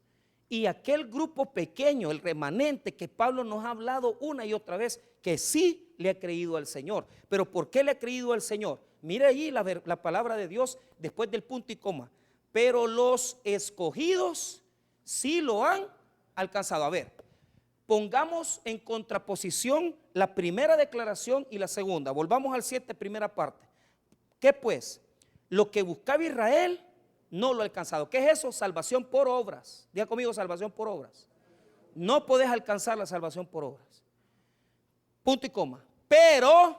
y aquel grupo pequeño, el remanente, que Pablo nos ha hablado una y otra vez, que sí le ha creído al Señor. ¿Pero por qué le ha creído al Señor? Mire allí la palabra de Dios después del punto y coma. Pero los escogidos sí lo han alcanzado. A ver, pongamos en contraposición la primera declaración y la segunda. Volvamos al 7, primera parte. ¿Qué pues? Lo que buscaba Israel no lo ha alcanzado. ¿Qué es eso? Salvación por obras. Diga conmigo, salvación por obras. No podés alcanzar la salvación por obras. Punto y coma. Pero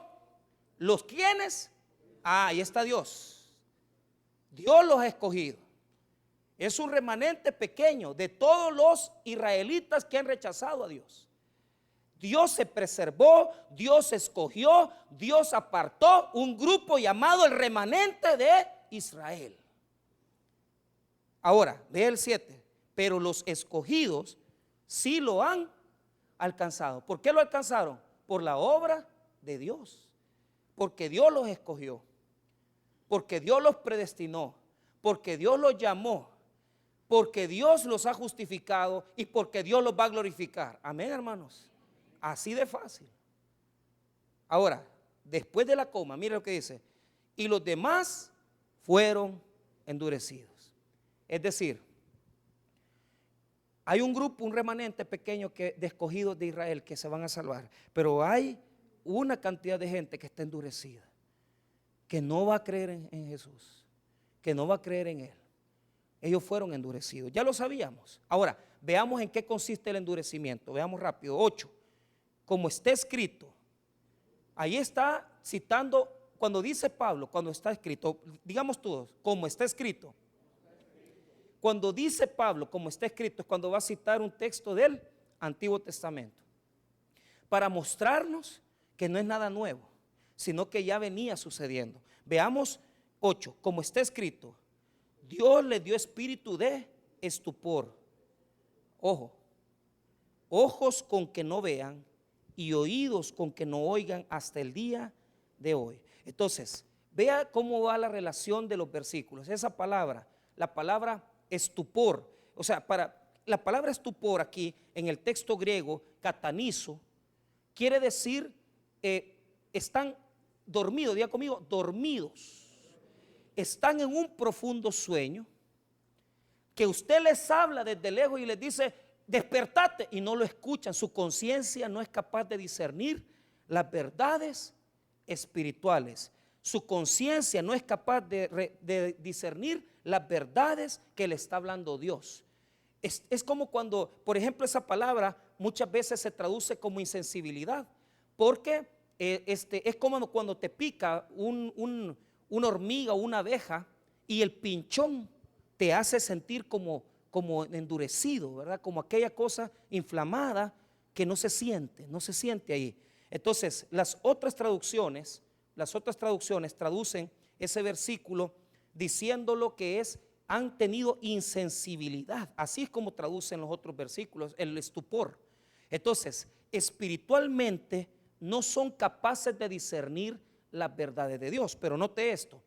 los quienes, ahí está Dios. Dios los ha escogido. Es un remanente pequeño de todos los israelitas que han rechazado a Dios. Dios se preservó, Dios escogió, Dios apartó un grupo llamado el remanente de Israel. Ahora, ve el 7. Pero los escogidos sí lo han alcanzado. ¿Por qué lo alcanzaron? Por la obra de Dios. Porque Dios los escogió. Porque Dios los predestinó. Porque Dios los llamó. Porque Dios los ha justificado. Y porque Dios los va a glorificar. Amén, hermanos. Así de fácil. Ahora, después de la coma, mire lo que dice. Y los demás fueron endurecidos. Es decir, hay un grupo, un remanente pequeño de escogidos de Israel que se van a salvar, pero hay una cantidad de gente que está endurecida, que no va a creer en Jesús, que no va a creer en Él. Ellos fueron endurecidos, ya lo sabíamos. Ahora, veamos en qué consiste el endurecimiento. Veamos rápido. 8, como está escrito. Ahí está citando, cuando dice Pablo, cuando está escrito, digamos todos, como está escrito. Cuando dice Pablo, como está escrito, es cuando va a citar un texto del Antiguo Testamento, para mostrarnos que no es nada nuevo, sino que ya venía sucediendo. Veamos 8, como está escrito, Dios le dio espíritu de estupor. Ojo, ojos con que no vean y oídos con que no oigan hasta el día de hoy. Entonces, vea cómo va la relación de los versículos. Esa palabra, la palabra estupor, o sea, la palabra estupor aquí en el texto griego, catanizo, quiere decir están dormidos, diga conmigo, dormidos, están en un profundo sueño, que usted les habla desde lejos y les dice, despertate, y no lo escuchan. Su conciencia no es capaz de discernir las verdades espirituales. Su conciencia no es capaz de discernir las verdades que le está hablando Dios. Es como cuando, por ejemplo, esa palabra muchas veces se traduce como insensibilidad, porque es como cuando te pica una hormiga o una abeja y el pinchón te hace sentir como endurecido, ¿verdad? Como aquella cosa inflamada que no se siente ahí. Entonces, las otras traducciones traducen ese versículo diciendo lo que es: han tenido insensibilidad. Así es como traducen los otros versículos, el estupor. Entonces, espiritualmente no son capaces de discernir las verdades de Dios. Pero note esto: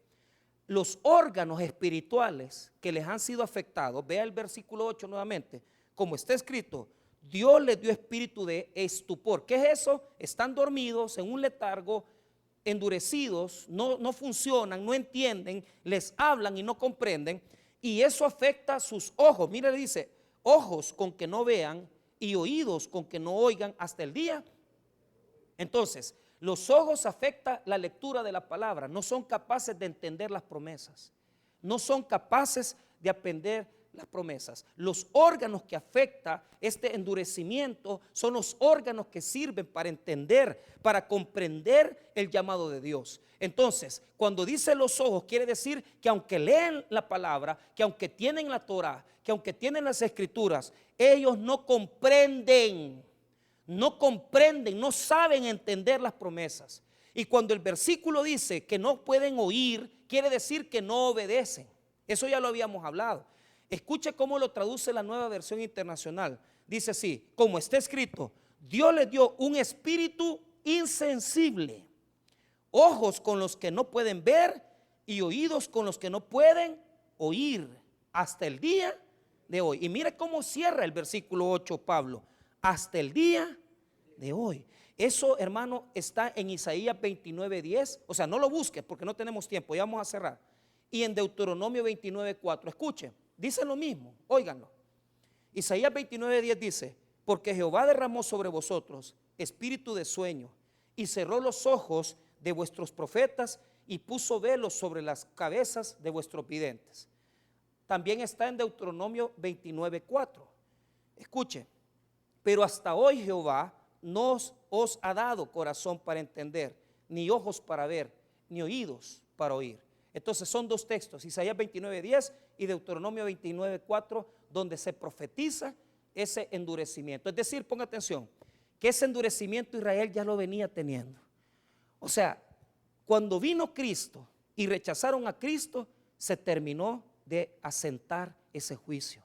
los órganos espirituales que les han sido afectados, vea el versículo 8 nuevamente, como está escrito, Dios les dio espíritu de estupor. ¿Qué es eso? Están dormidos en un letargo, endurecidos, no funcionan, no entienden, les hablan y no comprenden, y eso afecta sus ojos. Mire, le dice, ojos con que no vean y oídos con que no oigan hasta el día. Entonces, los ojos afectan la lectura de la palabra, no son capaces de entender las promesas, no son capaces de aprender las promesas. Los órganos que afecta este endurecimiento son los órganos que sirven para entender, para comprender el llamado de Dios. Entonces, cuando dice los ojos, quiere decir que aunque leen la palabra, que aunque tienen la Torah, que aunque tienen las escrituras, ellos no comprenden, no saben entender las promesas. Y cuando el versículo dice que no pueden oír, quiere decir que no obedecen. Eso ya lo habíamos hablado. Escuche cómo lo traduce la Nueva Versión Internacional. Dice así: como está escrito, Dios les dio un espíritu insensible, ojos con los que no pueden ver y oídos con los que no pueden oír hasta el día de hoy. Y mire cómo cierra el versículo 8 Pablo: hasta el día de hoy. Eso, hermano, está en Isaías 29:10. O sea, no lo busque porque no tenemos tiempo, ya vamos a cerrar. Y en Deuteronomio 29:4, escuche, dice lo mismo, óiganlo. Isaías 29:10 dice: porque Jehová derramó sobre vosotros espíritu de sueño y cerró los ojos de vuestros profetas y puso velos sobre las cabezas de vuestros videntes. También está en Deuteronomio 29:4. Escuche, pero hasta hoy Jehová no os ha dado corazón para entender, ni ojos para ver, ni oídos para oír. Entonces son dos textos, Isaías 29:10 y Deuteronomio 29:4, donde se profetiza ese endurecimiento. Es decir, ponga atención, que ese endurecimiento Israel ya lo venía teniendo. O sea, cuando vino Cristo y rechazaron a Cristo, se terminó de asentar ese juicio.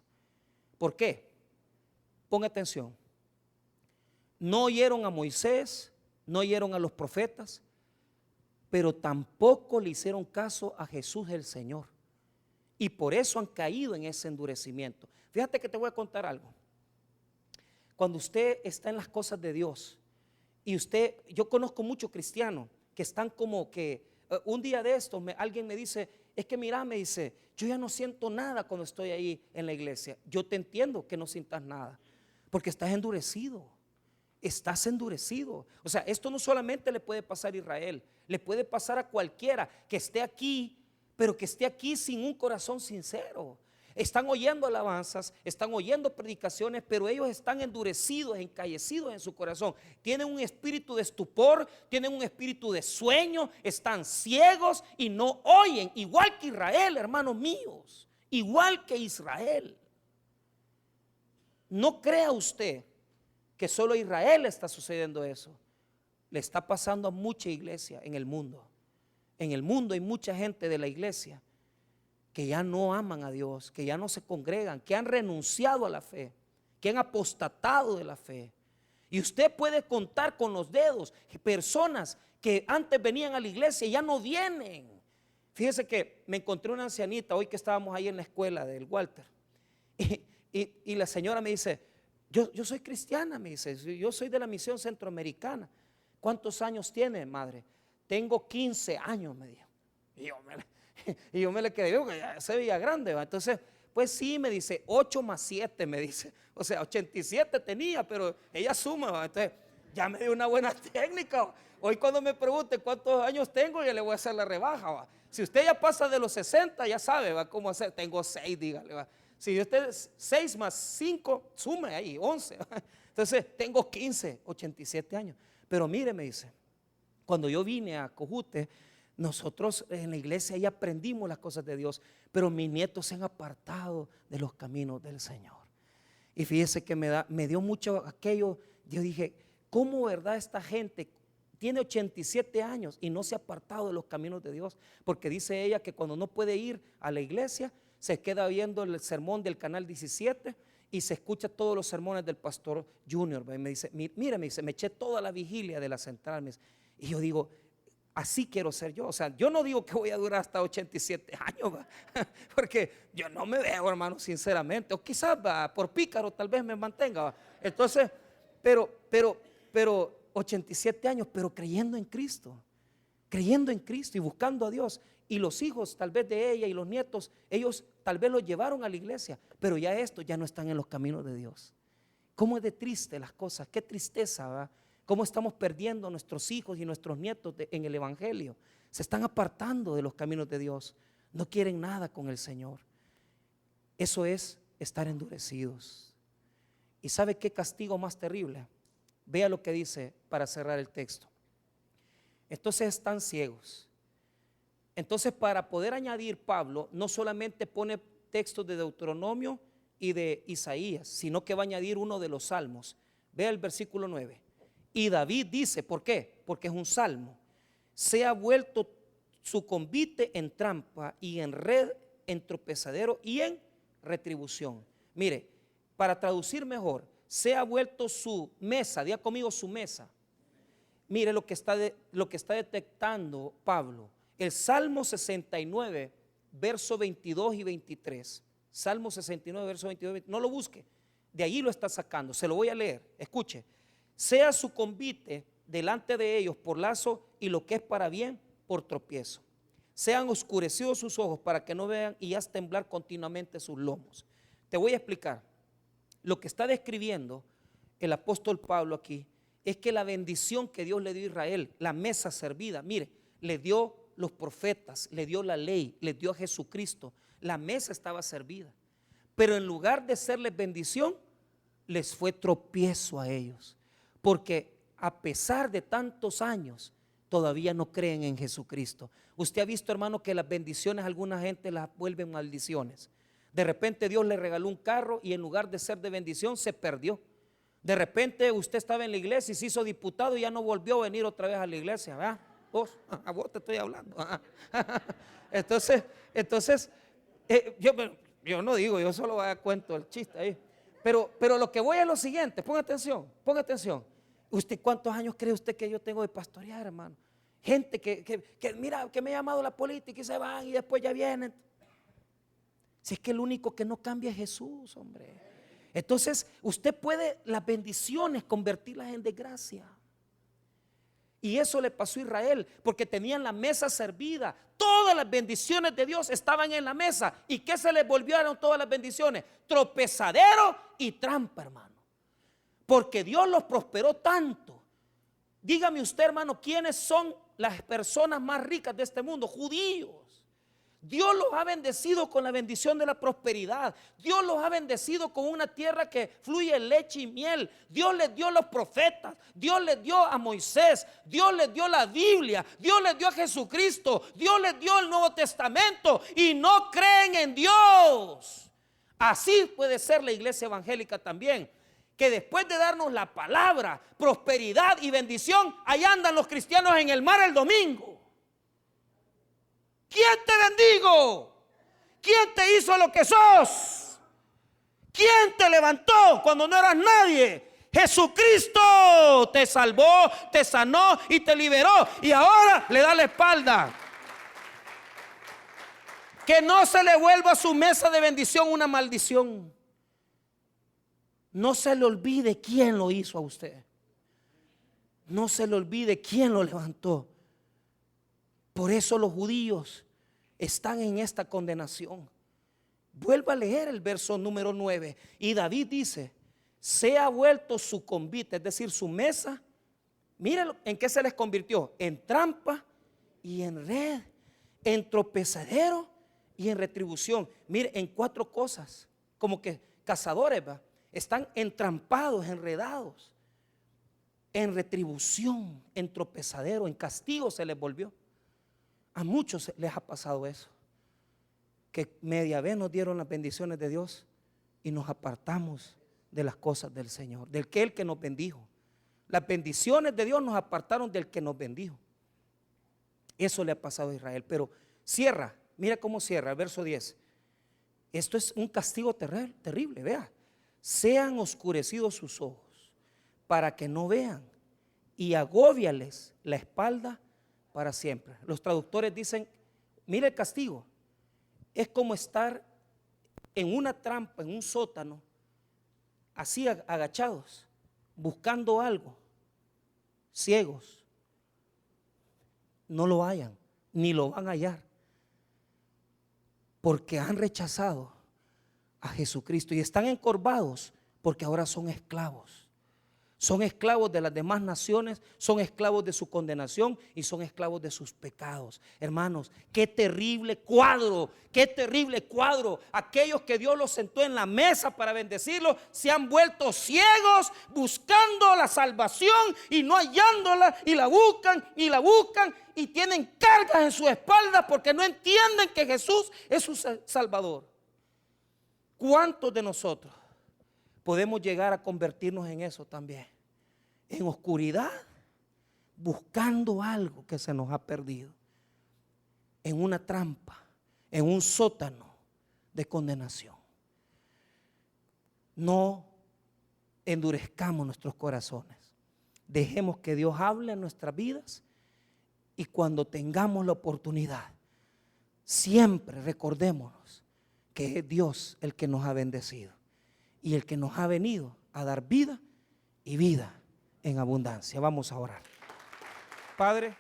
¿Por qué? Ponga atención. No oyeron a Moisés, no oyeron a los profetas, pero tampoco le hicieron caso a Jesús el Señor. Y por eso han caído en ese endurecimiento. Fíjate que te voy a contar algo. Cuando usted está en las cosas de Dios y yo conozco muchos cristianos que están como que, un día de estos alguien me dice, es que mira, me dice, yo ya no siento nada cuando estoy ahí en la iglesia. Yo te entiendo que no sientas nada, porque estás endurecido. Estás endurecido. O sea, esto no solamente le puede pasar a Israel, le puede pasar a cualquiera que esté aquí, pero que esté aquí sin un corazón sincero. Están oyendo alabanzas, están oyendo predicaciones, pero ellos están endurecidos, encallecidos en su corazón. Tienen un espíritu de estupor, tienen un espíritu de sueño, están ciegos y no oyen, igual que Israel, hermanos míos, igual que Israel. No crea usted que solo a Israel está sucediendo eso. Le está pasando a mucha iglesia en el mundo. En el mundo hay mucha gente de la iglesia que ya no aman a Dios, que ya no se congregan, que han renunciado a la fe, que han apostatado de la fe. Y usted puede contar con los dedos personas que antes venían a la iglesia y ya no vienen. Fíjese que me encontré una ancianita hoy que estábamos ahí en la escuela del Walter. Y la señora me dice, yo soy cristiana, me dice, yo soy de la misión centroamericana. ¿Cuántos años tiene, madre? Tengo 15 años, me dijo. Y yo me le quedé, que ya se veía grande, ¿va? Entonces, pues sí, me dice, 8 más 7, me dice. O sea, 87 tenía, pero ella suma, ¿va? Entonces, ya me dio una buena técnica, ¿va? Hoy cuando me pregunte cuántos años tengo, yo le voy a hacer la rebaja, ¿va? Si usted ya pasa de los 60, ya sabe, ¿va? Cómo hacer. Tengo 6, dígale, ¿va? Si usted es 6 más 5, sume ahí, 11. Entonces tengo 15, 87 años. Pero mire, me dice, cuando yo vine a Cojute, nosotros en la iglesia ahí aprendimos las cosas de Dios, pero mis nietos se han apartado de los caminos del Señor. Y fíjese que me dio mucho aquello. Yo dije, ¿cómo verdad esta gente tiene 87 años y no se ha apartado de los caminos de Dios? Porque dice ella que cuando no puede ir a la iglesia, se queda viendo el sermón del canal 17 y se escucha todos los sermones del pastor Junior. Y me dice, mire, me dice, me eché toda la vigilia de la central. Y yo digo, así quiero ser yo. O sea, yo no digo que voy a durar hasta 87 años, porque yo no me veo, hermano, sinceramente. O quizás por pícaro tal vez me mantenga. Entonces, pero 87 años, pero creyendo en Cristo y buscando a Dios. Y los hijos tal vez de ella y los nietos, ellos tal vez los llevaron a la iglesia, pero ya estos ya no están en los caminos de Dios. ¿Cómo es de triste las cosas? Qué tristeza, ¿verdad? Cómo estamos perdiendo a nuestros hijos y nuestros nietos en el evangelio. Se están apartando de los caminos de Dios. No quieren nada con el Señor. Eso es estar endurecidos. ¿Y sabe qué castigo más terrible? Vea lo que dice para cerrar el texto. Entonces están ciegos. Entonces, para poder añadir, Pablo no solamente pone textos de Deuteronomio y de Isaías, sino que va a añadir uno de los salmos. Vea el versículo 9. Y David dice, ¿por qué? Porque es un salmo. Se ha vuelto su convite en trampa y en red, en tropezadero y en retribución. Mire, para traducir mejor, se ha vuelto su mesa, diga conmigo su mesa. Mire lo que está detectando Pablo. El Salmo 69, verso 22 y 23. Salmo 69, verso 22 y 23. No lo busque, de allí lo está sacando. Se lo voy a leer, escuche. Sea su convite delante de ellos por lazo y lo que es para bien por tropiezo. Sean oscurecidos sus ojos para que no vean y haz temblar continuamente sus lomos. Te voy a explicar. Lo que está describiendo el apóstol Pablo aquí es que la bendición que Dios le dio a Israel, la mesa servida, mire, le dio los profetas, le dio la ley, le dio a Jesucristo. La mesa estaba servida, pero en lugar de serles bendición, les fue tropiezo a ellos, porque a pesar de tantos años, todavía no creen en Jesucristo. Usted ha visto, hermano, que las bendiciones a alguna gente las vuelven maldiciones. De repente Dios le regaló un carro y en lugar de ser de bendición se perdió. De repente usted estaba en la iglesia y se hizo diputado y ya no volvió a venir otra vez a la iglesia, ¿verdad? A vos te estoy hablando. Entonces yo no digo, yo solo cuento el chiste ahí. Pero lo que voy es lo siguiente, ponga atención. ¿Usted cuántos años cree usted que yo tengo de pastorear, hermano? Gente que mira, que me ha llamado la política y se van y después ya vienen. Si es que el único que no cambia es Jesús, hombre. Entonces usted puede las bendiciones convertirlas en desgracia. Y eso le pasó a Israel, porque tenían la mesa servida. Todas las bendiciones de Dios estaban en la mesa. ¿Y qué se les volvieron todas las bendiciones? Tropezadero y trampa, hermano. Porque Dios los prosperó tanto. Dígame usted, hermano, ¿quiénes son las personas más ricas de este mundo? Judíos. Dios los ha bendecido con la bendición de la prosperidad. Dios los ha bendecido con una tierra que fluye leche y miel. Dios les dio a los profetas. Dios les dio a Moisés. Dios les dio la Biblia. Dios les dio a Jesucristo. Dios les dio el Nuevo Testamento y no creen en Dios. Así puede ser la iglesia evangélica también, que después de darnos la palabra, prosperidad y bendición, ahí andan los cristianos en el mar el domingo. ¿Quién te bendigo? ¿Quién te hizo lo que sos? ¿Quién te levantó cuando no eras nadie? Jesucristo te salvó, te sanó y te liberó, y ahora le da la espalda. Que no se le vuelva a su mesa de bendición una maldición. No se le olvide quién lo hizo a usted. No se le olvide quién lo levantó. Por eso los judíos están en esta condenación. Vuelva a leer el verso número 9. Y David dice, se ha vuelto su convite, es decir, su mesa. Miren en qué se les convirtió: en trampa y en red, en tropezadero y en retribución. Mire, en 4 cosas. como que cazadores, ¿va? Están entrampados, enredados en retribución, en tropezadero, en castigo se les volvió. A muchos les ha pasado eso, que media vez nos dieron las bendiciones de Dios y nos apartamos de las cosas del Señor, del que Él que nos bendijo. Las bendiciones de Dios nos apartaron del que nos bendijo. Eso le ha pasado a Israel, pero cierra, mira cómo cierra el verso 10. Esto es un castigo terrible, vea. Sean oscurecidos sus ojos para que no vean y agóbiales la espalda para siempre. Los traductores dicen, mira el castigo, es como estar en una trampa, en un sótano, así agachados, buscando algo, ciegos, no lo hallan, ni lo van a hallar, porque han rechazado a Jesucristo y están encorvados porque ahora son esclavos. Son esclavos de las demás naciones, son esclavos de su condenación y son esclavos de sus pecados. Hermanos, qué terrible cuadro, qué terrible cuadro. Aquellos que Dios los sentó en la mesa para bendecirlos se han vuelto ciegos buscando la salvación y no hallándola, y la buscan y tienen cargas en su espalda porque no entienden que Jesús es su Salvador. ¿Cuántos de nosotros podemos llegar a convertirnos en eso también? En oscuridad, buscando algo que se nos ha perdido, en una trampa, en un sótano de condenación. No endurezcamos nuestros corazones. Dejemos que Dios hable en nuestras vidas y cuando tengamos la oportunidad, siempre recordémonos que es Dios el que nos ha bendecido y el que nos ha venido a dar vida y vida en abundancia. Vamos a orar. Padre,